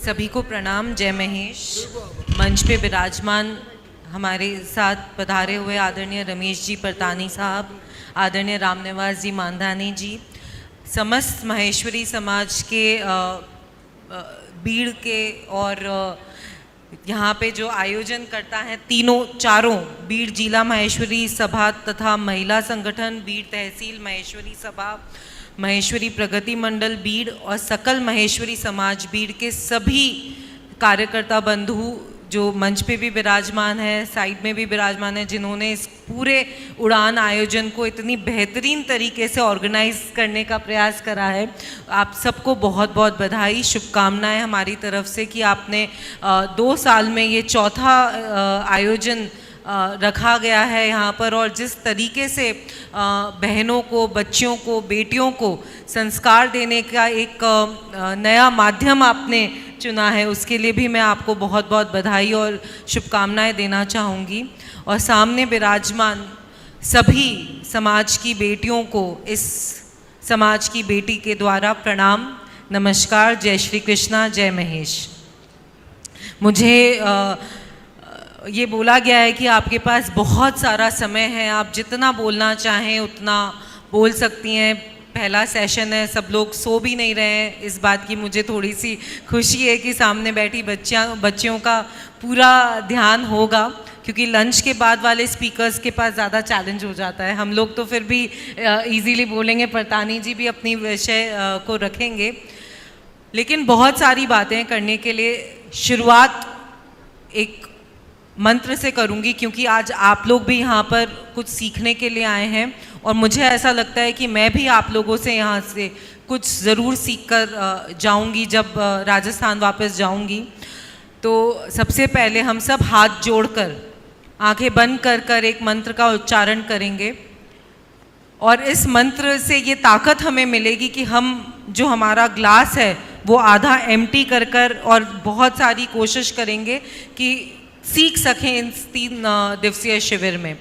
सभी को प्रणाम। जय महेश। मंच पे विराजमान हमारे साथ पधारे हुए आदरणीय रमेश जी परतानी साहब, आदरणीय रामनिवास जी मानधानी जी, समस्त महेश्वरी समाज के बीड़ के और यहाँ पे जो आयोजन करता है चारों बीड़ जिला महेश्वरी सभा तथा महिला संगठन, बीड़ तहसील महेश्वरी सभा, महेश्वरी प्रगति मंडल बीड़ और सकल महेश्वरी समाज बीड़ के सभी कार्यकर्ता बंधु जो मंच पे भी विराजमान है, साइड में भी विराजमान है, जिन्होंने इस पूरे उड़ान आयोजन को इतनी बेहतरीन तरीके से ऑर्गेनाइज करने का प्रयास करा है। आप सबको बहुत बहुत बधाई, शुभकामनाएं हमारी तरफ से कि आपने 2 साल में ये चौथा आयोजन रखा गया है यहाँ पर, और जिस तरीके से बहनों को, बच्चियों को, बेटियों को संस्कार देने का एक नया माध्यम आपने चुना है, उसके लिए भी मैं आपको बहुत बहुत बधाई और शुभकामनाएं देना चाहूँगी। और सामने विराजमान सभी समाज की बेटियों को इस समाज की बेटी के द्वारा प्रणाम, नमस्कार, जय श्री कृष्णा, जय महेश। मुझे ये बोला गया है कि आपके पास बहुत सारा समय है, आप जितना बोलना चाहें उतना बोल सकती हैं। पहला सेशन है, सब लोग सो भी नहीं रहे हैं, इस बात की मुझे थोड़ी सी खुशी है कि सामने बैठी बच्चियों का पूरा ध्यान होगा, क्योंकि लंच के बाद वाले स्पीकर्स के पास ज़्यादा चैलेंज हो जाता है। हम लोग तो फिर भी इजीली बोलेंगे, परतानी जी भी अपनी विषय को रखेंगे, लेकिन बहुत सारी बातें करने के लिए शुरुआत एक मंत्र से करूंगी, क्योंकि आज आप लोग भी यहाँ पर कुछ सीखने के लिए आए हैं और मुझे ऐसा लगता है कि मैं भी आप लोगों से यहाँ से कुछ ज़रूर सीख कर जाऊँगी जब राजस्थान वापस जाऊँगी। तो सबसे पहले हम सब हाथ जोड़कर आंखें बंद कर एक मंत्र का उच्चारण करेंगे, और इस मंत्र से ये ताकत हमें मिलेगी कि हम जो हमारा ग्लास है वो आधा एम्प्टी कर और बहुत सारी कोशिश करेंगे कि सीख सकें इन 3 दिवसीय शिविर में।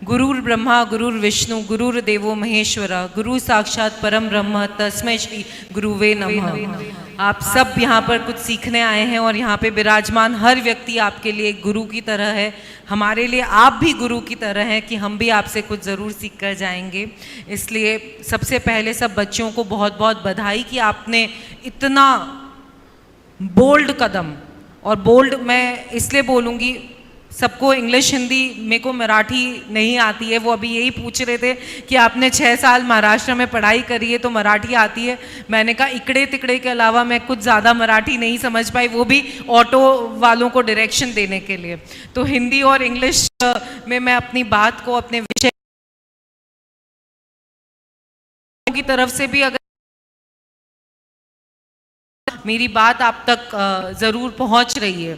गुरुर् ब्रह्मा गुरुर् विष्णु गुरुर्देवो महेश्वर, गुरु साक्षात परम ब्रह्म तस्मै श्री गुरुवे नमः। आप सब यहाँ पर कुछ सीखने आए हैं और यहाँ पे विराजमान हर व्यक्ति आपके लिए एक गुरु की तरह है, हमारे लिए आप भी गुरु की तरह हैं कि हम भी आपसे कुछ ज़रूर सीख कर जाएंगे। इसलिए सबसे पहले सब बच्चों को बहुत बहुत बधाई कि आपने इतना बोल्ड कदम, और बोल्ड मैं इसलिए बोलूँगी, सबको इंग्लिश हिंदी, मेरे को मराठी नहीं आती है। वो अभी यही पूछ रहे थे कि आपने 6 साल महाराष्ट्र में पढ़ाई करी है तो मराठी आती है। मैंने कहा इकड़े तिकड़े के अलावा मैं कुछ ज़्यादा मराठी नहीं समझ पाई, वो भी ऑटो वालों को डायरेक्शन देने के लिए। तो हिंदी और इंग्लिश में मैं अपनी बात को, अपने विषय की तरफ से भी अगर मेरी बात आप तक ज़रूर पहुंच रही है,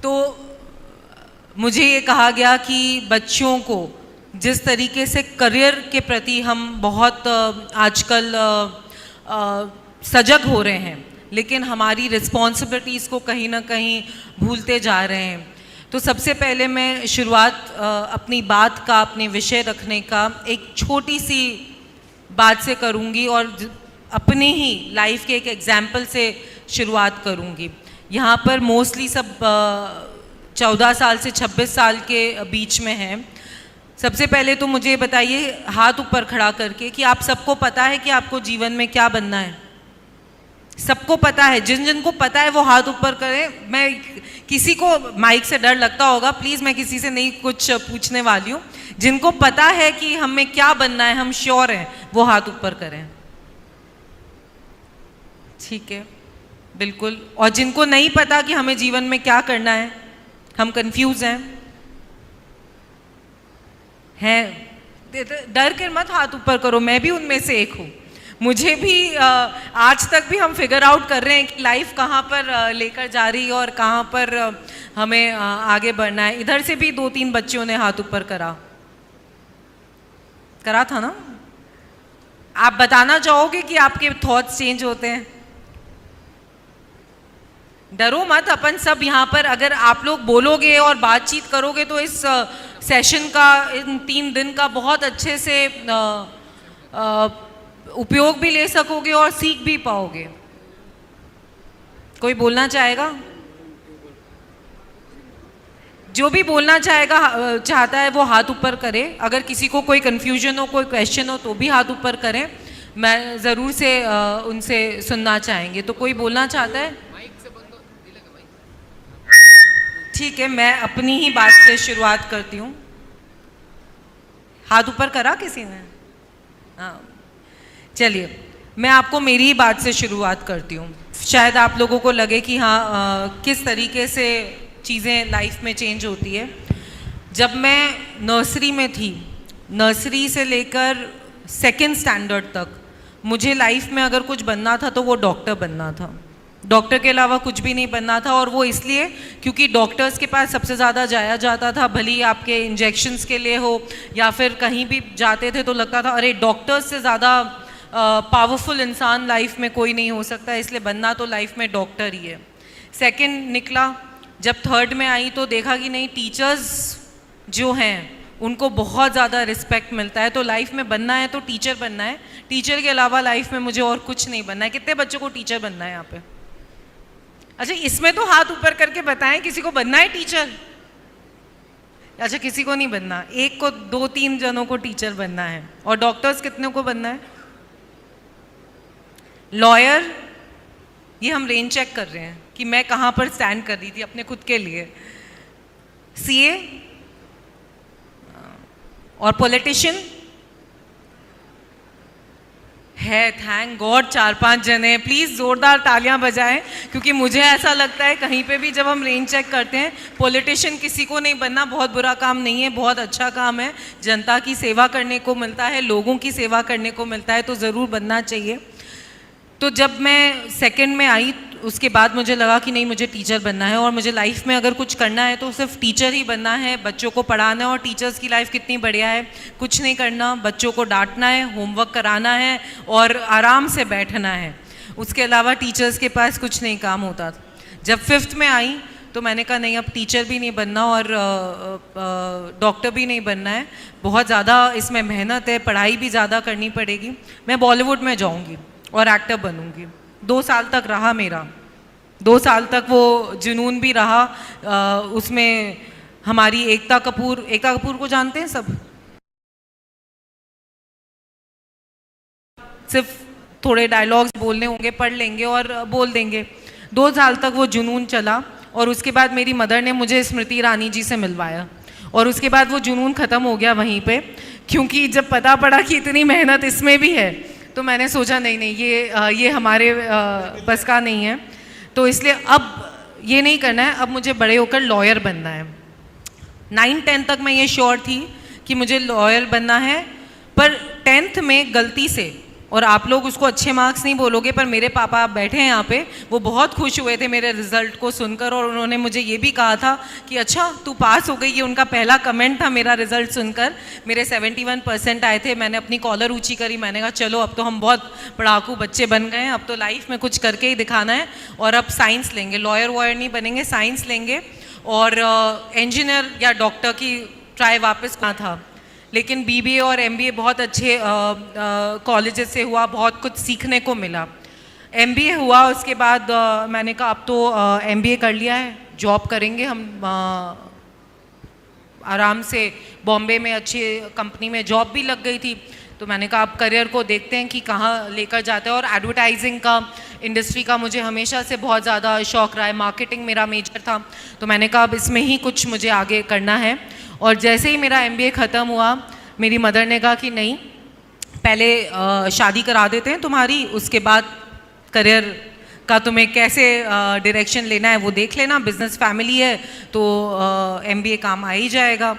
तो मुझे ये कहा गया कि बच्चों को जिस तरीके से करियर के प्रति हम बहुत आजकल सजग हो रहे हैं, लेकिन हमारी रिस्पॉन्सिबिलिटीज़ को कहीं ना कहीं भूलते जा रहे हैं। तो सबसे पहले मैं शुरुआत अपनी बात का, अपने विषय रखने का एक छोटी सी बात से करूँगी और अपने ही लाइफ के एक एग्जाम्पल से शुरुआत करूँगी। यहाँ पर मोस्टली सब 14 साल से 26 साल के बीच में हैं। सबसे पहले तो मुझे बताइए हाथ ऊपर खड़ा करके कि आप सबको पता है कि आपको जीवन में क्या बनना है? सबको पता है? जिनको पता है वो हाथ ऊपर करें। मैं किसी को माइक से डर लगता होगा, प्लीज़ मैं किसी से नहीं कुछ पूछने वाली हूँ। जिनको पता है कि हमें क्या बनना है, हम श्योर हैं, वो हाथ ऊपर करें। ठीक है, बिल्कुल। और जिनको नहीं पता कि हमें जीवन में क्या करना है, हम कंफ्यूज हैं, डर कर मत हाथ ऊपर करो, मैं भी उनमें से एक हूँ। मुझे भी आज तक भी हम फिगर आउट कर रहे हैं कि लाइफ कहाँ पर लेकर जा रही है और कहाँ पर हमें आगे बढ़ना है। इधर से भी 2-3 बच्चों ने हाथ ऊपर करा था ना? आप बताना चाहोगे कि आपके थॉट्स चेंज होते हैं? डरो मत, अपन सब यहाँ पर अगर आप लोग बोलोगे और बातचीत करोगे तो इस सेशन का, इन 3 दिन का बहुत अच्छे से उपयोग भी ले सकोगे और सीख भी पाओगे। कोई बोलना चाहेगा? जो भी बोलना चाहेगा चाहता है वो हाथ ऊपर करे। अगर किसी को कोई कन्फ्यूजन हो, कोई क्वेश्चन हो तो भी हाथ ऊपर करें। मैं ज़रूर से उनसे सुनना चाहेंगे। तो कोई बोलना चाहता है? ठीक है, मैं अपनी ही बात से शुरुआत करती हूँ। हाथ ऊपर करा किसी ने? हाँ, चलिए मैं आपको मेरी ही बात से शुरुआत करती हूँ। शायद आप लोगों को लगे कि हाँ किस तरीके से चीज़ें लाइफ में चेंज होती है। जब मैं नर्सरी में थी, नर्सरी से लेकर सेकेंड स्टैंडर्ड तक, मुझे लाइफ में अगर कुछ बनना था तो वो डॉक्टर बनना था। डॉक्टर के अलावा कुछ भी नहीं बनना था। और वो इसलिए क्योंकि डॉक्टर्स के पास सबसे ज़्यादा जाया जाता था, भले ही आपके इंजेक्शन्स के लिए हो या फिर कहीं भी जाते थे तो लगता था अरे डॉक्टर्स से ज़्यादा पावरफुल इंसान लाइफ में कोई नहीं हो सकता, इसलिए बनना तो लाइफ में डॉक्टर ही है। सेकंड निकला, जब थर्ड में आई तो देखा कि नहीं, टीचर्स जो हैं उनको बहुत ज़्यादा रिस्पेक्ट मिलता है। तो लाइफ में बनना है तो टीचर बनना है। टीचर के अलावा लाइफ में मुझे और कुछ नहीं बनना है। कितने बच्चों को टीचर बनना है यहाँ पे? अच्छा, इसमें तो हाथ ऊपर करके बताएं, किसी को बनना है टीचर? अच्छा, किसी को नहीं बनना। एक को, 2-3 जनों को टीचर बनना है। और डॉक्टर्स कितने को बनना है? लॉयर, ये हम रेंज चेक कर रहे हैं कि मैं कहाँ पर स्टैंड कर रही थी अपने खुद के लिए। सीए और पॉलिटिशियन है, थैंक गॉड 4-5 जने। प्लीज़ ज़ोरदार तालियां बजाएं, क्योंकि मुझे ऐसा लगता है कहीं पे भी जब हम रेंज चेक करते हैं, पॉलिटिशियन किसी को नहीं बनना। बहुत बुरा काम नहीं है, बहुत अच्छा काम है। जनता की सेवा करने को मिलता है, लोगों की सेवा करने को मिलता है, तो ज़रूर बनना चाहिए। तो जब मैं सेकंड में आई उसके बाद मुझे लगा कि नहीं, मुझे टीचर बनना है। और मुझे लाइफ में अगर कुछ करना है तो सिर्फ टीचर ही बनना है, बच्चों को पढ़ाना है। और टीचर्स की लाइफ कितनी बढ़िया है, कुछ नहीं करना, बच्चों को डांटना है, होमवर्क कराना है और आराम से बैठना है। उसके अलावा टीचर्स के पास कुछ नहीं काम होता था। जब 5th में आई तो मैंने कहा नहीं, अब टीचर भी नहीं बनना और डॉक्टर भी नहीं बनना है। बहुत ज़्यादा इसमें मेहनत है, पढ़ाई भी ज़्यादा करनी पड़ेगी। मैं बॉलीवुड में जाऊँगी और एक्टर बनूंगी। 2 साल तक रहा मेरा, 2 साल तक वो जुनून भी रहा। उसमें हमारी एकता कपूर को जानते हैं सब? सिर्फ थोड़े डायलॉग्स बोलने होंगे, पढ़ लेंगे और बोल देंगे। 2 साल तक वो जुनून चला और उसके बाद मेरी मदर ने मुझे स्मृति ईरानी जी से मिलवाया और उसके बाद वो जुनून ख़त्म हो गया वहीं पे। क्योंकि जब पता पड़ा कि इतनी मेहनत इसमें भी है तो मैंने सोचा नहीं नहीं, ये हमारे बस का नहीं है। तो इसलिए अब ये नहीं करना है, अब मुझे बड़े होकर लॉयर बनना है। 9-10 तक मैं ये श्योर थी कि मुझे लॉयर बनना है, पर 10th में गलती से, और आप लोग उसको अच्छे मार्क्स नहीं बोलोगे, पर मेरे पापा बैठे हैं यहाँ पे, वो बहुत खुश हुए थे मेरे रिजल्ट को सुनकर और उन्होंने मुझे ये भी कहा था कि अच्छा तू पास हो गई। ये उनका पहला कमेंट था मेरा रिजल्ट सुनकर। मेरे 71% आए थे। मैंने अपनी कॉलर ऊंची करी, मैंने कहा चलो अब तो हम बहुत पढ़ाकू बच्चे बन गए हैं, अब तो लाइफ में कुछ करके ही दिखाना है और अब साइंस लेंगे, लॉयर वॉयर नहीं बनेंगे, साइंस लेंगे और इंजीनियर या डॉक्टर की ट्राई वापस कहा था। लेकिन BBA और MBA बहुत अच्छे कॉलेजेस से हुआ, बहुत कुछ सीखने को मिला। MBA हुआ, उसके बाद मैंने कहा अब तो MBA कर लिया है, जॉब करेंगे हम आराम से। बॉम्बे में अच्छी कंपनी में जॉब भी लग गई थी, तो मैंने कहा अब करियर को देखते हैं कि कहाँ लेकर जाते हैं। और एडवर्टाइजिंग का, इंडस्ट्री का मुझे हमेशा से बहुत ज़्यादा शौक़ रहा है, मार्केटिंग मेरा मेजर था, तो मैंने कहा अब इसमें ही कुछ मुझे आगे करना है। और जैसे ही मेरा MBA ख़त्म हुआ, मेरी मदर ने कहा कि नहीं, पहले शादी करा देते हैं तुम्हारी, उसके बाद करियर का तुम्हें कैसे डायरेक्शन लेना है वो देख लेना, बिजनेस फैमिली है तो MBA काम आ ही जाएगा।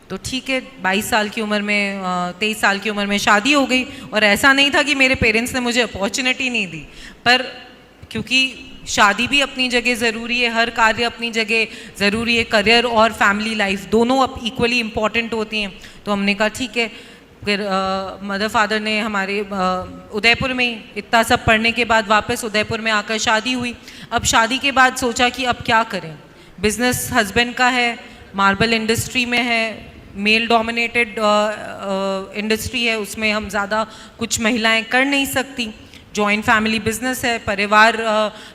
तो ठीक है, 22 साल की उम्र में 23 साल की उम्र में शादी हो गई। और ऐसा नहीं था कि मेरे पेरेंट्स ने मुझे अपॉर्चुनिटी नहीं दी, पर क्योंकि शादी भी अपनी जगह ज़रूरी है, हर कार्य अपनी जगह ज़रूरी है, करियर और फैमिली लाइफ दोनों अब इक्वली इम्पॉर्टेंट होती हैं। तो हमने कहा ठीक है। फिर मदर फादर ने हमारे उदयपुर में ही इतना सब पढ़ने के बाद वापस उदयपुर में आकर शादी हुई। अब शादी के बाद सोचा कि अब क्या करें, बिज़नेस हस्बैंड का है, मार्बल इंडस्ट्री में है, मेल डोमिनेटेड इंडस्ट्री है, उसमें हम ज़्यादा कुछ महिलाएं कर नहीं सकती। जॉइंट फैमिली बिजनेस है, परिवार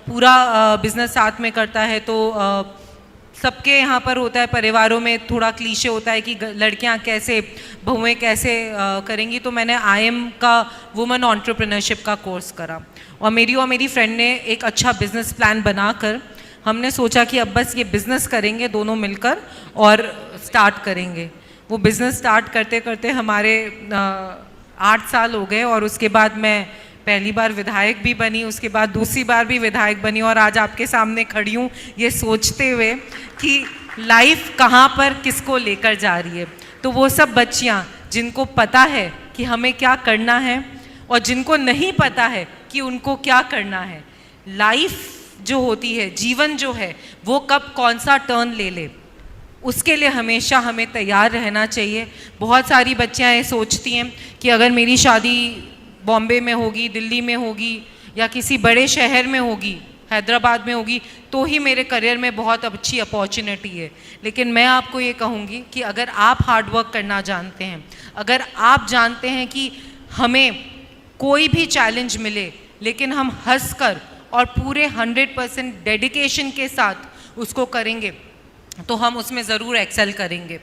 पूरा बिजनेस साथ में करता है, तो सबके यहाँ पर होता है, परिवारों में थोड़ा क्लीशे होता है कि लड़कियाँ कैसे, बहुएँ कैसे करेंगी। तो मैंने IIM का वुमेन एंटरप्रेन्योरशिप का कोर्स करा और मेरी फ्रेंड ने एक अच्छा बिजनेस प्लान बनाकर हमने सोचा कि अब बस ये बिज़नेस करेंगे दोनों मिलकर और स्टार्ट करेंगे। वो बिज़नेस स्टार्ट करते करते हमारे 8 साल हो गए और उसके बाद मैं पहली बार विधायक भी बनी, उसके बाद दूसरी बार भी विधायक बनी और आज आपके सामने खड़ी हूँ ये सोचते हुए कि लाइफ कहाँ पर किसको लेकर जा रही है। तो वो सब बच्चियाँ जिनको पता है कि हमें क्या करना है और जिनको नहीं पता है कि उनको क्या करना है, लाइफ जो होती है, जीवन जो है, वो कब कौन सा टर्न ले ले, उसके लिए हमेशा हमें तैयार रहना चाहिए। बहुत सारी बच्चियाँ ये सोचती हैं कि अगर मेरी शादी बॉम्बे में होगी, दिल्ली में होगी या किसी बड़े शहर में होगी, हैदराबाद में होगी, तो ही मेरे करियर में बहुत अच्छी अपॉर्चुनिटी है। लेकिन मैं आपको ये कहूँगी कि अगर आप हार्ड वर्क करना जानते हैं, अगर आप जानते हैं कि हमें कोई भी चैलेंज मिले लेकिन हम हंसकर और पूरे 100% डेडिकेशन के साथ उसको करेंगे तो हम उसमें ज़रूर एक्सेल करेंगे।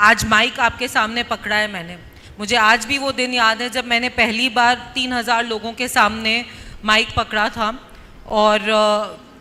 आज माइक आपके सामने पकड़ा है मैंने, मुझे आज भी वो दिन याद है जब मैंने पहली बार 3000 लोगों के सामने माइक पकड़ा था और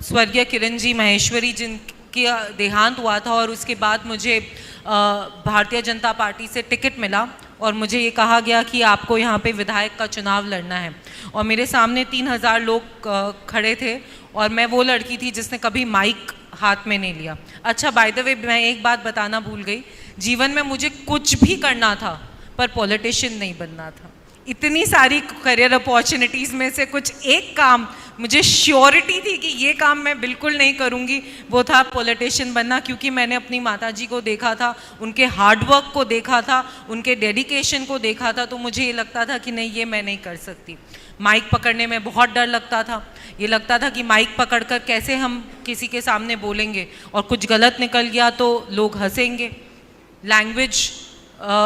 स्वर्गीय किरण जी माहेश्वरी जिनके देहांत हुआ था और उसके बाद मुझे भारतीय जनता पार्टी से टिकट मिला और मुझे ये कहा गया कि आपको यहाँ पे विधायक का चुनाव लड़ना है और मेरे सामने 3000 लोग खड़े थे और मैं वो लड़की थी जिसने कभी माइक हाथ में नहीं लिया। अच्छा, बाय द वे मैं एक बात बताना भूल गई, जीवन में मुझे कुछ भी करना था पर पॉलिटिशियन नहीं बनना था। इतनी सारी करियर अपॉर्चुनिटीज़ में से कुछ एक काम मुझे श्योरिटी थी कि ये काम मैं बिल्कुल नहीं करूँगी, वो था पॉलिटिशियन बनना, क्योंकि मैंने अपनी माताजी को देखा था, उनके हार्डवर्क को देखा था, उनके डेडिकेशन को देखा था, तो मुझे ये लगता था कि नहीं, ये मैं नहीं कर सकती। माइक पकड़ने में बहुत डर लगता था, ये लगता था कि माइक पकड़कर कैसे हम किसी के सामने बोलेंगे और कुछ गलत निकल गया तो लोग हंसेंगे। लैंग्वेज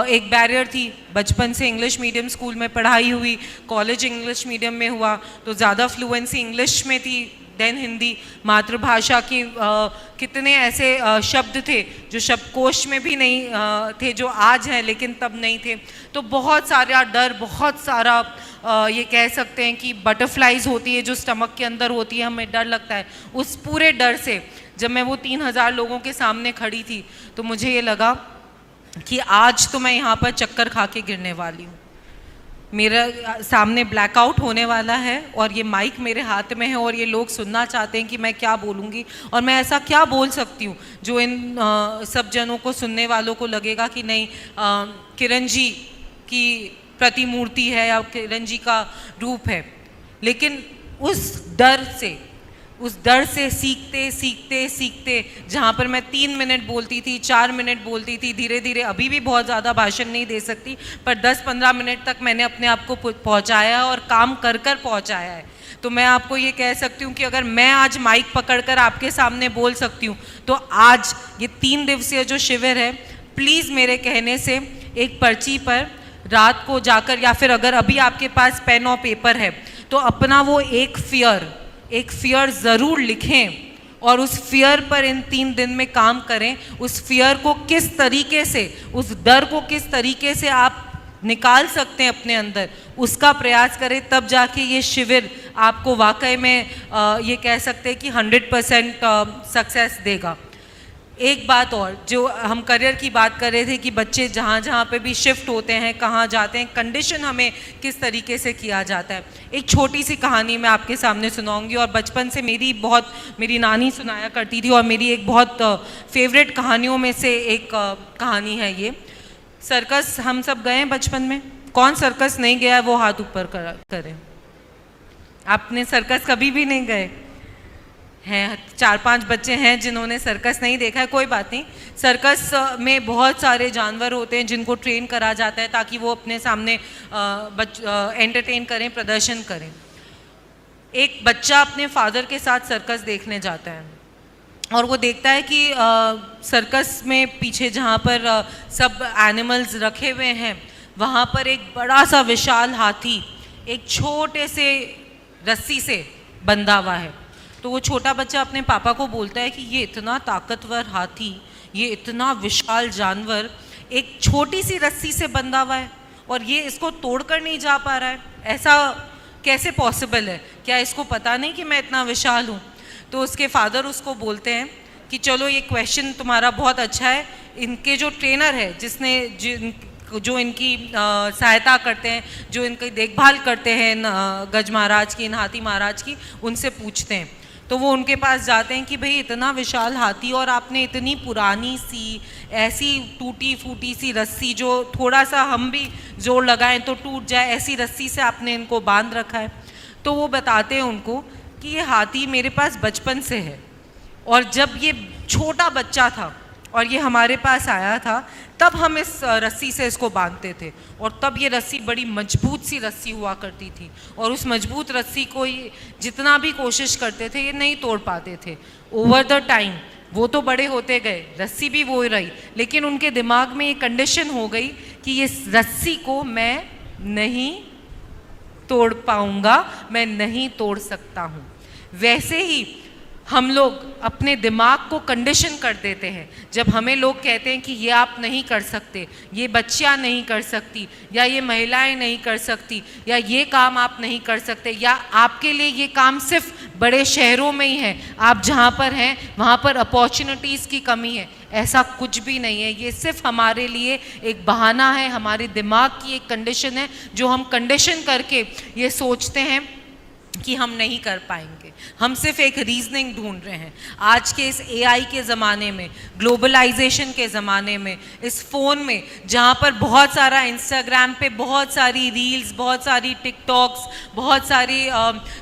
एक बैरियर थी, बचपन से इंग्लिश मीडियम स्कूल में पढ़ाई हुई, कॉलेज इंग्लिश मीडियम में हुआ तो ज़्यादा फ्लुएंसी इंग्लिश में थी देन हिंदी। मातृभाषा के कितने ऐसे शब्द थे जो शब्दकोश में भी नहीं थे, जो आज हैं लेकिन तब नहीं थे। तो बहुत सारा डर, बहुत सारा ये कह सकते हैं कि बटरफ्लाइज होती है जो स्टमक के अंदर होती है, हमें डर लगता है। उस पूरे डर से जब मैं वो 3000 लोगों के सामने खड़ी थी तो मुझे ये लगा कि आज तो मैं यहाँ पर चक्कर खा के गिरने वाली हूँ, मेरा सामने ब्लैकआउट होने वाला है और ये माइक मेरे हाथ में है और ये लोग सुनना चाहते हैं कि मैं क्या बोलूँगी और मैं ऐसा क्या बोल सकती हूँ जो इन सब जनों को, सुनने वालों को लगेगा कि नहीं, किरण जी की प्रतिमूर्ति है या किरण जी का रूप है। लेकिन उस डर से सीखते सीखते सीखते, जहाँ पर मैं 3 मिनट बोलती थी, 4 मिनट बोलती थी, धीरे धीरे, अभी भी बहुत ज़्यादा भाषण नहीं दे सकती पर 10-15 मिनट तक मैंने अपने आप को पहुँचाया और काम कर कर पहुँचाया है। तो मैं आपको ये कह सकती हूँ कि अगर मैं आज माइक पकड़कर आपके सामने बोल सकती हूँ तो आज ये 3 दिवसीय जो शिविर है, प्लीज़ मेरे कहने से एक पर्ची पर रात को जाकर, या फिर अगर अभी आपके पास पेन और पेपर है तो अपना वो एक फियर ज़रूर लिखें और उस फियर पर इन 3 दिन में काम करें। उस फियर को किस तरीके से, उस डर को किस तरीके से आप निकाल सकते हैं अपने अंदर, उसका प्रयास करें, तब जाके ये शिविर आपको वाकई में ये कह सकते हैं कि 100% सक्सेस देगा। एक बात और, जो हम करियर की बात कर रहे थे कि बच्चे जहाँ जहाँ पे भी शिफ्ट होते हैं, कहाँ जाते हैं, कंडीशन हमें किस तरीके से किया जाता है। एक छोटी सी कहानी मैं आपके सामने सुनाऊंगी और बचपन से मेरी नानी सुनाया करती थी और मेरी एक बहुत फेवरेट कहानियों में से एक कहानी है ये। सर्कस हम सब गए हैं बचपन में, कौन सर्कस नहीं गया है वो हाथ ऊपर करें। आपने सर्कस कभी भी नहीं गए हैं? 4-5 बच्चे हैं जिन्होंने सर्कस नहीं देखा है, कोई बात नहीं। सर्कस में बहुत सारे जानवर होते हैं जिनको ट्रेन करा जाता है ताकि वो अपने सामने एंटरटेन करें, प्रदर्शन करें। एक बच्चा अपने फादर के साथ सर्कस देखने जाता है और वो देखता है कि सर्कस में पीछे जहाँ पर सब एनिमल्स रखे हुए हैं, वहाँ पर एक बड़ा सा विशाल हाथी एक छोटे से रस्सी से बंधा हुआ है। तो वो छोटा बच्चा अपने पापा को बोलता है कि ये इतना ताकतवर हाथी, ये इतना विशाल जानवर एक छोटी सी रस्सी से बंधा हुआ है और ये इसको तोड़कर नहीं जा पा रहा है, ऐसा कैसे पॉसिबल है? क्या इसको पता नहीं कि मैं इतना विशाल हूँ? तो उसके फादर उसको बोलते हैं कि चलो ये क्वेश्चन तुम्हारा बहुत अच्छा है। इनके जो ट्रेनर है, जो इनकी सहायता करते हैं, जो इनकी देखभाल करते हैं गज महाराज की, इन हाथी महाराज की, उनसे पूछते हैं। तो वो उनके पास जाते हैं कि भाई इतना विशाल हाथी और आपने इतनी पुरानी सी ऐसी टूटी फूटी सी रस्सी, जो थोड़ा सा हम भी जोर लगाएं तो टूट जाए, ऐसी रस्सी से आपने इनको बांध रखा है। तो वो बताते हैं उनको कि ये हाथी मेरे पास बचपन से है और जब ये छोटा बच्चा था और ये हमारे पास आया था तब हम इस रस्सी से इसको बांधते थे और तब ये रस्सी बड़ी मजबूत सी रस्सी हुआ करती थी और उस मजबूत रस्सी को ये जितना भी कोशिश करते थे ये नहीं तोड़ पाते थे। ओवर द टाइम वो तो बड़े होते गए, रस्सी भी वो ही रही, लेकिन उनके दिमाग में ये कंडीशन हो गई कि ये रस्सी को मैं नहीं तोड़ पाऊंगा, मैं नहीं तोड़ सकता हूँ। वैसे ही हम लोग अपने दिमाग को कंडीशन कर देते हैं। जब हमें लोग कहते हैं कि ये आप नहीं कर सकते, ये बच्चियाँ नहीं कर सकती, या ये महिलाएं नहीं कर सकती, या ये काम आप नहीं कर सकते, या आपके लिए ये काम सिर्फ बड़े शहरों में ही है, आप जहाँ पर हैं वहाँ पर अपॉर्चुनिटीज़ की कमी है, ऐसा कुछ भी नहीं है। ये सिर्फ हमारे लिए एक बहाना है, हमारे दिमाग की एक कंडीशन है जो हम कंडीशन करके ये सोचते हैं कि हम नहीं कर पाएंगे। हम सिर्फ एक रीजनिंग ढूंढ रहे हैं। आज के इस एआई के ज़माने में, ग्लोबलाइजेशन के ज़माने में, इस फ़ोन में जहाँ पर बहुत सारा इंस्टाग्राम पे बहुत सारी रील्स, बहुत सारी टिकटॉक्स, बहुत सारी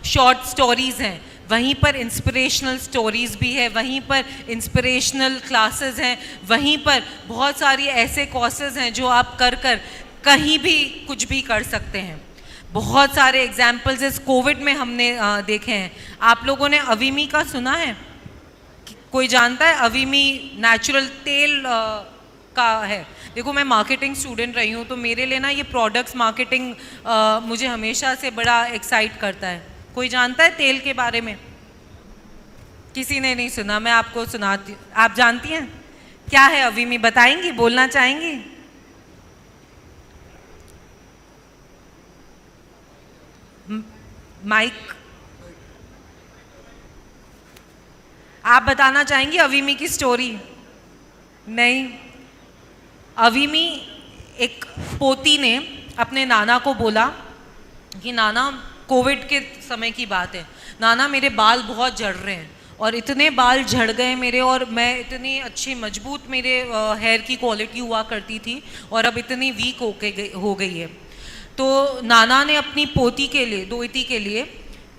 शॉर्ट स्टोरीज़ हैं, वहीं पर इंस्पिरेशनल स्टोरीज़ भी है, वहीं पर इंस्पिरेशनल क्लासेस हैं, वहीं पर बहुत सारी ऐसे कोर्सेज हैं जो आप कर कहीं भी कुछ भी कर सकते हैं। बहुत सारे एग्जाम्पल्स इस कोविड में हमने देखे हैं। आप लोगों ने अवीमी का सुना है? कोई जानता है? अवीमी नेचुरल तेल का है। देखो, मैं मार्केटिंग स्टूडेंट रही हूँ तो मेरे लिए ना ये प्रोडक्ट्स मार्केटिंग मुझे हमेशा से बड़ा एक्साइट करता है। कोई जानता है तेल के बारे में? किसी ने नहीं सुना, मैं आपको सुनाती हूँ। आप जानती हैं क्या है अवीमी? बताएंगी, बोलना चाहेंगी? माइक, आप बताना चाहेंगी अवीमी की स्टोरी? नहीं। अवीमी एक पोती ने अपने नाना को बोला कि नाना, कोविड के समय की बात है, नाना मेरे बाल बहुत झड़ रहे हैं और इतने बाल झड़ गए मेरे, और मैं इतनी अच्छी मजबूत मेरे हेयर की क्वालिटी हुआ करती थी और अब इतनी वीक हो गई है। तो नाना ने अपनी पोती के लिए, दोती के लिए,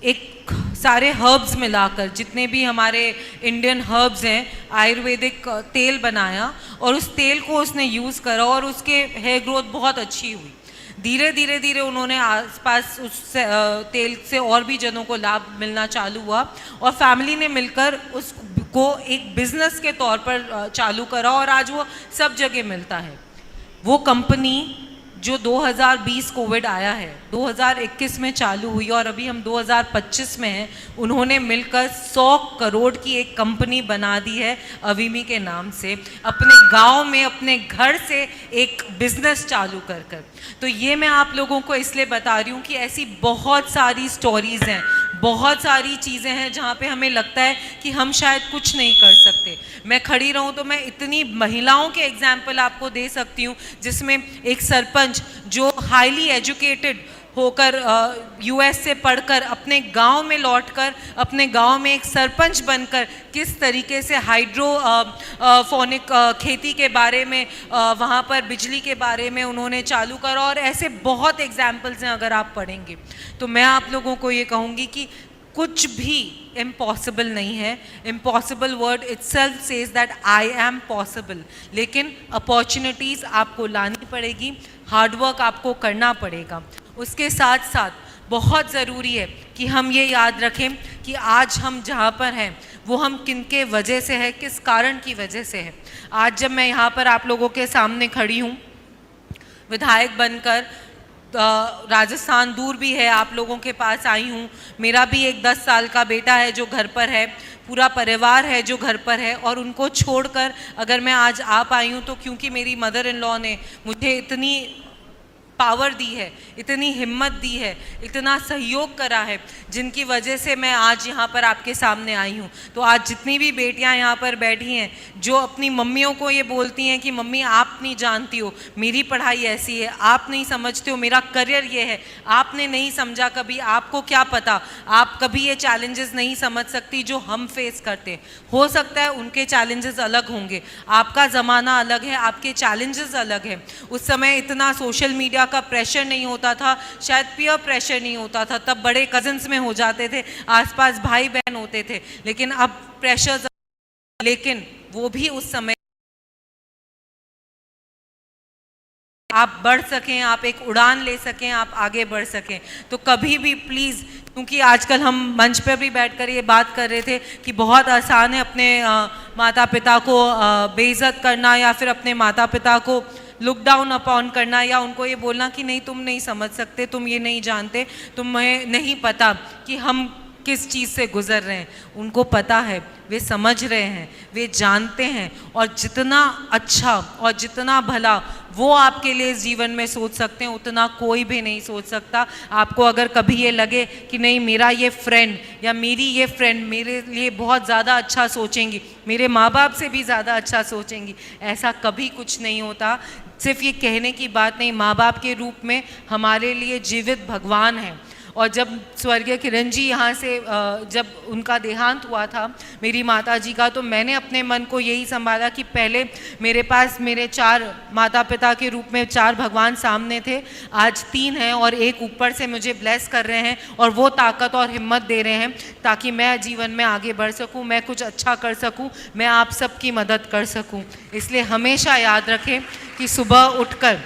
एक सारे हर्ब्स मिलाकर, जितने भी हमारे इंडियन हर्ब्स हैं, आयुर्वेदिक तेल बनाया और उस तेल को उसने यूज़ करा और उसके हेयर ग्रोथ बहुत अच्छी हुई। धीरे धीरे उन्होंने आसपास उस तेल से और भी जनों को लाभ मिलना चालू हुआ और फैमिली ने मिलकर उसको एक बिजनेस के तौर पर चालू करा और आज वो सब जगह मिलता है। वो कंपनी जो 2020 कोविड आया है, 2021 में चालू हुई और अभी हम 2025 में हैं, उन्होंने मिलकर 100 करोड़ की एक कंपनी बना दी है अवीमी के नाम से, अपने गांव में, अपने घर से एक बिजनेस चालू कर। तो ये मैं आप लोगों को इसलिए बता रही हूँ कि ऐसी बहुत सारी स्टोरीज़ हैं, बहुत सारी चीज़ें हैं जहाँ पे हमें लगता है कि हम शायद कुछ नहीं कर सकते। मैं खड़ी रहूँ तो मैं इतनी महिलाओं के एग्जाम्पल आपको दे सकती हूँ, जिसमें एक सरपंच जो हाईली एजुकेटेड होकर यूएस से पढ़कर अपने गांव में लौटकर अपने गांव में एक सरपंच बनकर किस तरीके से हाइड्रोफोनिक खेती के बारे में, वहाँ पर बिजली के बारे में उन्होंने चालू करा, और ऐसे बहुत एग्जाम्पल्स हैं अगर आप पढ़ेंगे। तो मैं आप लोगों को ये कहूँगी कि कुछ भी इम्पॉसिबल नहीं है। Impossible word itself says that I am possible, लेकिन अपॉर्चुनिटीज़ आपको लानी पड़ेगी, हार्डवर्क आपको करना पड़ेगा। उसके साथ साथ बहुत ज़रूरी है कि हम ये याद रखें कि आज हम जहाँ पर हैं वो हम किन के वजह से है, किस कारण की वजह से है। आज जब मैं यहाँ पर आप लोगों के सामने खड़ी हूँ विधायक बनकर, राजस्थान दूर भी है, आप लोगों के पास आई हूँ। मेरा भी एक 10 साल का बेटा है जो घर पर है, पूरा परिवार है जो घर पर है, और उनको छोड़कर अगर मैं आज आ पाई हूँ तो क्योंकि मेरी मदर इन लॉ ने मुझे इतनी पावर दी है, इतनी हिम्मत दी है, इतना सहयोग करा है, जिनकी वजह से मैं आज यहाँ पर आपके सामने आई हूँ। तो आज जितनी भी बेटियाँ यहाँ पर बैठी हैं जो अपनी मम्मियों को ये बोलती हैं कि मम्मी आप नहीं जानती हो, मेरी पढ़ाई ऐसी है, आप नहीं समझते हो, मेरा करियर ये है, आपने नहीं समझा कभी, आपको क्या पता, आप कभी ये चैलेंजेस नहीं समझ सकती जो हम फेस करते। हो सकता है उनके चैलेंजेस अलग होंगे, आपका ज़माना अलग है, आपके चैलेंजेस अलग हैं। उस समय इतना सोशल मीडिया का प्रेशर नहीं होता था, शायद पीयर प्रेशर नहीं होता था, तब बड़े कजिन्स में हो जाते थे, आसपास भाई बहन होते थे, लेकिन अब प्रेशर, लेकिन वो भी उस समय आप बढ़ सकें, आप एक उड़ान ले सकें, आप आगे बढ़ सकें। तो कभी भी प्लीज़, क्योंकि आजकल हम मंच पर भी बैठकर ये बात कर रहे थे कि बहुत आसान है अपने माता पिता को बेइज्जत करना, या फिर अपने माता पिता को लुक डाउन अपॉन करना, या उनको ये बोलना कि नहीं तुम नहीं समझ सकते, तुम ये नहीं जानते, तुम्हें नहीं पता कि हम किस चीज़ से गुज़र रहे हैं। उनको पता है, वे समझ रहे हैं, वे जानते हैं, और जितना अच्छा और जितना भला वो आपके लिए इस जीवन में सोच सकते हैं उतना कोई भी नहीं सोच सकता। आपको अगर कभी ये लगे कि नहीं मेरा ये फ्रेंड या मेरी ये फ्रेंड मेरे लिए बहुत ज़्यादा अच्छा सोचेंगी, मेरे माँ बाप से भी ज़्यादा अच्छा सोचेंगी, ऐसा कभी कुछ नहीं होता। सिर्फ ये कहने की बात नहीं, माँ बाप के रूप में हमारे लिए जीवित भगवान है। और जब स्वर्गीय किरण जी यहाँ से जब उनका देहांत हुआ था मेरी माता जी का, तो मैंने अपने मन को यही संभाला कि पहले मेरे पास मेरे 4 माता पिता के रूप में 4 भगवान सामने थे, आज 3 हैं, और एक ऊपर से मुझे ब्लेस कर रहे हैं और वो ताकत और हिम्मत दे रहे हैं ताकि मैं जीवन में आगे बढ़ सकूँ, मैं कुछ अच्छा कर सकूँ, मैं आप सबकी मदद कर सकूँ। इसलिए हमेशा याद रखें कि सुबह उठकर,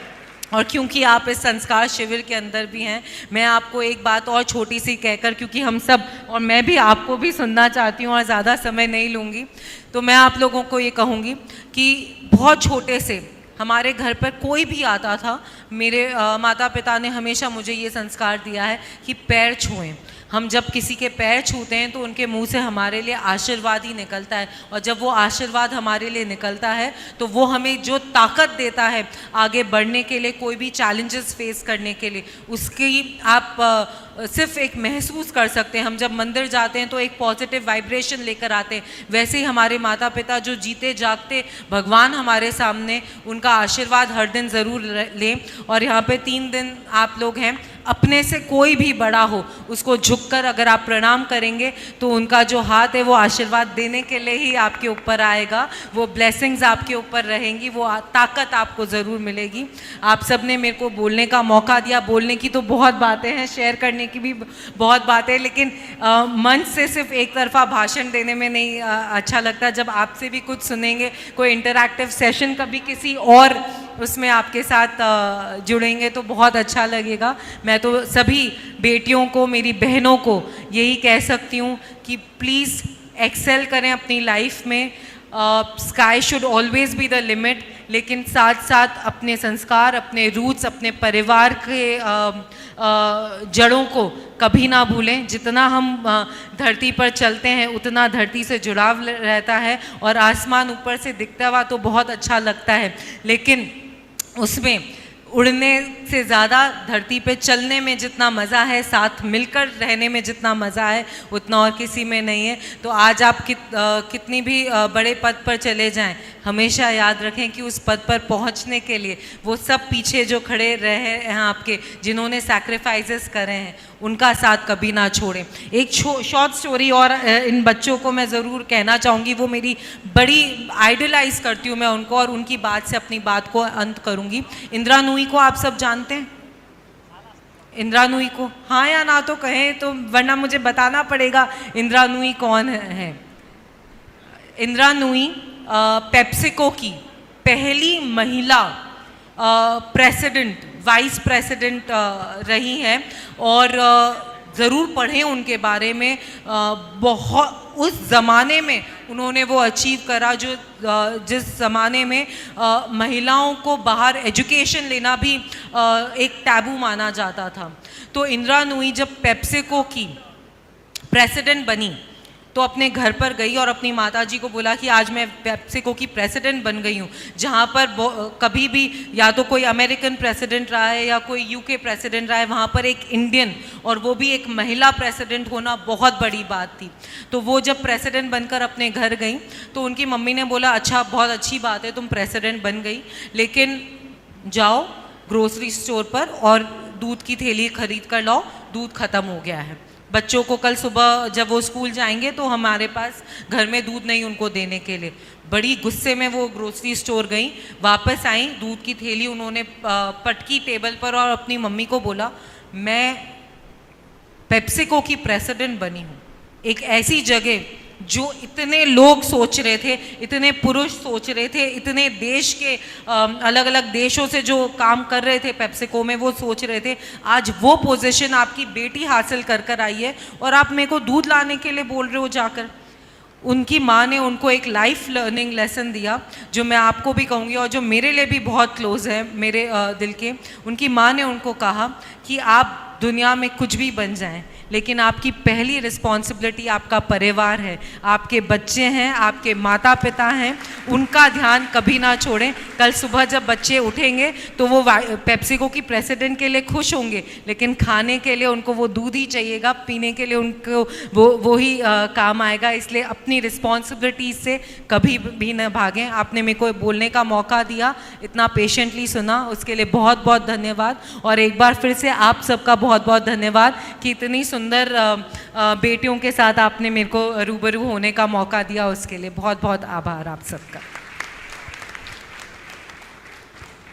और क्योंकि आप इस संस्कार शिविर के अंदर भी हैं, मैं आपको एक बात और छोटी सी कहकर, क्योंकि हम सब और मैं भी आपको भी सुनना चाहती हूँ और ज़्यादा समय नहीं लूँगी, तो मैं आप लोगों को ये कहूँगी कि बहुत छोटे से हमारे घर पर कोई भी आता था, मेरे माता पिता ने हमेशा मुझे ये संस्कार दिया है कि पैर छुएं। हम जब किसी के पैर छूते हैं तो उनके मुंह से हमारे लिए आशीर्वाद ही निकलता है, और जब वो आशीर्वाद हमारे लिए निकलता है तो वो हमें जो ताकत देता है आगे बढ़ने के लिए, कोई भी चैलेंजेस फेस करने के लिए, उसकी आप सिर्फ एक महसूस कर सकते हैं। हम जब मंदिर जाते हैं तो एक पॉजिटिव वाइब्रेशन लेकर आते हैं, वैसे ही हमारे माता पिता जो जीते जागते भगवान हमारे सामने, उनका आशीर्वाद हर दिन ज़रूर लें। और यहाँ पे 3 दिन आप लोग हैं, अपने से कोई भी बड़ा हो उसको झुककर अगर आप प्रणाम करेंगे तो उनका जो हाथ है वो आशीर्वाद देने के लिए ही आपके ऊपर आएगा, वो ब्लेसिंग्स आपके ऊपर रहेंगी, वो ताकत आपको ज़रूर मिलेगी। आप सब ने मेरे को बोलने का मौका दिया, बोलने की तो बहुत बातें हैं, शेयर करने की भी बहुत बातें, लेकिन मंच से सिर्फ एक तरफा भाषण देने में नहीं अच्छा लगता। जब आपसे भी कुछ सुनेंगे, कोई इंटरैक्टिव सेशन कभी किसी और उसमें आपके साथ जुड़ेंगे तो बहुत अच्छा लगेगा। मैं तो सभी बेटियों को, मेरी बहनों को यही कह सकती हूँ कि प्लीज़ एक्सेल करें अपनी लाइफ में। Sky should always be the limit, लेकिन साथ साथ अपने संस्कार, अपने रूट्स, अपने परिवार के जड़ों को कभी ना भूलें। जितना हम धरती पर चलते हैं उतना धरती से जुड़ाव रहता है, और आसमान ऊपर से दिखता हुआ तो बहुत अच्छा लगता है, लेकिन उसमें उड़ने से ज़्यादा धरती पे चलने में जितना मज़ा है, साथ मिलकर रहने में जितना मज़ा है, उतना और किसी में नहीं है। तो आज आप कितनी भी बड़े पद पर चले जाएं, हमेशा याद रखें कि उस पद पर पहुंचने के लिए वो सब पीछे जो खड़े रहे हैं आपके, जिन्होंने सैक्रिफाइसेस करे हैं, उनका साथ कभी ना छोड़ें। एक शॉर्ट स्टोरी और इन बच्चों को मैं ज़रूर कहना चाहूँगी, वो मेरी बड़ी आइडलाइज करती हूँ मैं उनको, और उनकी बात से अपनी बात को अंत करूँगी। इंदिरा नूई को आप सब जानते हैं? इंदिरा नूई को हाँ या ना तो कहें, तो वरना मुझे बताना पड़ेगा इंदिरा नूई कौन है। इंदिरा नूई पेप्सिको की पहली महिला प्रेसिडेंट, वाइस प्रेसिडेंट रही हैं, और ज़रूर पढ़ें उनके बारे में। बहुत उस ज़माने में उन्होंने वो अचीव करा जो जिस ज़माने में महिलाओं को बाहर एजुकेशन लेना भी एक टैबू माना जाता था। तो इंदिरा नूई जब पेप्सिको की प्रेसिडेंट बनी तो अपने घर पर गई और अपनी माताजी को बोला कि आज मैं पेप्सिको की प्रेसिडेंट बन गई हूँ, जहाँ पर कभी भी या तो कोई अमेरिकन प्रेसिडेंट रहा है या कोई यूके प्रेसिडेंट रहा है, वहाँ पर एक इंडियन और वो भी एक महिला प्रेसिडेंट होना बहुत बड़ी बात थी। तो वो जब प्रेसिडेंट बनकर अपने घर गई तो उनकी मम्मी ने बोला अच्छा, बहुत अच्छी बात है, तुम प्रेसिडेंट बन गई, लेकिन जाओ ग्रोसरी स्टोर पर और दूध की थैली खरीद कर लाओ, दूध ख़त्म हो गया है। बच्चों को कल सुबह जब वो स्कूल जाएंगे तो हमारे पास घर में दूध नहीं उनको देने के लिए। बड़ी गुस्से में वो ग्रोसरी स्टोर गई, वापस आई, दूध की थैली उन्होंने पटकी टेबल पर और अपनी मम्मी को बोला मैं पेप्सिको की प्रेसिडेंट बनी हूँ, एक ऐसी जगह जो इतने लोग सोच रहे थे, इतने पुरुष सोच रहे थे, इतने देश के अलग अलग देशों से जो काम कर रहे थे पेप्सिको में वो सोच रहे थे, आज वो पोजीशन आपकी बेटी हासिल कर कर आई है और आप मेरे को दूध लाने के लिए बोल रहे हो जाकर। उनकी माँ ने उनको एक लाइफ लर्निंग लेसन दिया जो मैं आपको भी कहूँगी और जो मेरे लिए भी बहुत क्लोज है मेरे दिल के। उनकी माँ ने उनको कहा कि आप दुनिया में कुछ भी बन जाएं, लेकिन आपकी पहली रिस्पॉन्सिबिलिटी आपका परिवार है, आपके बच्चे हैं, आपके माता पिता हैं, उनका ध्यान कभी ना छोड़ें। कल सुबह जब बच्चे उठेंगे तो वो पेप्सिको की प्रेसिडेंट के लिए खुश होंगे, लेकिन खाने के लिए उनको वो दूध ही चाहिएगा, पीने के लिए उनको वो ही काम आएगा। इसलिए अपनी रिस्पॉन्सिबिलिटीज से कभी भी न भागें। आपने मेरे को बोलने का मौका दिया, इतना पेशेंटली सुना, उसके लिए बहुत बहुत धन्यवाद। और एक बार फिर से आप सबका बहुत बहुत धन्यवाद कि इतनी सुंदर बेटियों के साथ आपने मेरे को रूबरू होने का मौका दिया, उसके लिए बहुत बहुत आभार आप सबका।